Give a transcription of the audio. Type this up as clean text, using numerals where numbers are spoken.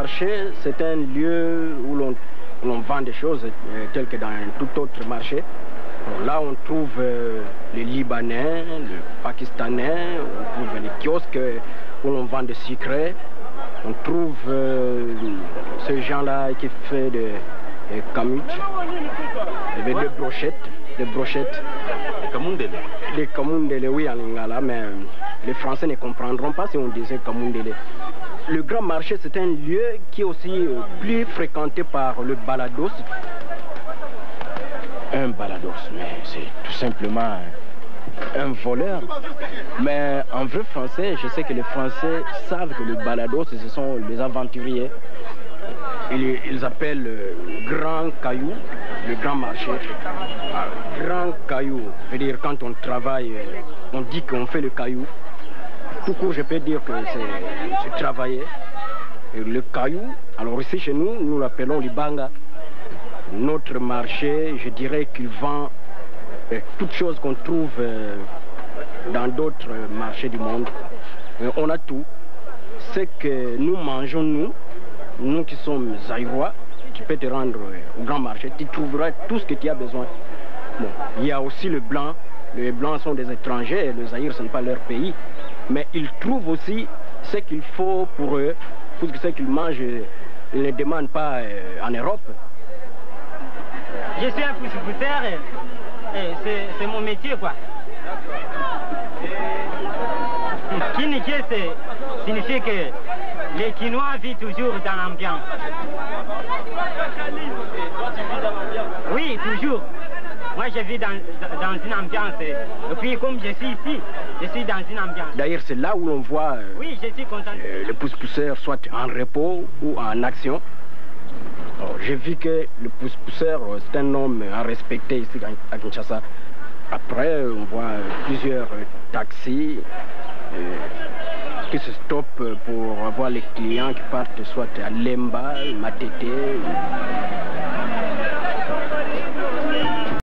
marché, c'est un lieu où l'on vend des choses telles que dans un tout autre marché. Alors là, on trouve les Libanais, les Pakistanais, on trouve les kiosques où l'on vend des sucrés. On trouve ces gens-là qui font des kamut, des brochettes. Des brochettes. Les kamundele. Les kamundele, oui, en lingala, mais les Français ne comprendront pas si on disait kamundele. Le grand marché, c'est un lieu qui est aussi plus fréquenté par le balados. Un balados, mais c'est tout simplement un voleur. Mais en vrai français, je sais que les Français savent que le balados, ce sont les aventuriers. Ils appellent le grand caillou, le grand marché. Grand caillou, veut dire quand on travaille, on dit qu'on fait le caillou. Tout court, je peux dire que c'est travailler. Et le caillou, alors ici chez nous, nous l'appelons l'Ibanga. Notre marché, je dirais qu'il vend toutes choses qu'on trouve dans d'autres marchés du monde. On a tout. Ce que nous mangeons, nous qui sommes Zaïrois, tu peux te rendre au grand marché, tu trouveras tout ce que tu as besoin. Bon, il y a aussi le blanc. Les blancs sont des étrangers, le Zaïre, ce n'est pas leur pays. Mais ils trouvent aussi ce qu'il faut pour eux, pour ce qu'ils mangent, ils ne demandent pas en Europe. Je suis un pousseur et c'est mon métier, quoi. Kinike, signifie que les Quinois vivent toujours dans l'ambiance. Oui, toujours. Moi, je vis dans une ambiance. Et puis, comme je suis ici, je suis dans une ambiance. D'ailleurs, c'est là où l'on voit oui, je suis content. Le pousse-pousseur soit en repos ou en action. J'ai vu que le pousse-pousseur, c'est un homme à respecter ici à Kinshasa. Après, on voit plusieurs taxis qui se stoppent pour voir les clients qui partent soit à Lemba, Matete.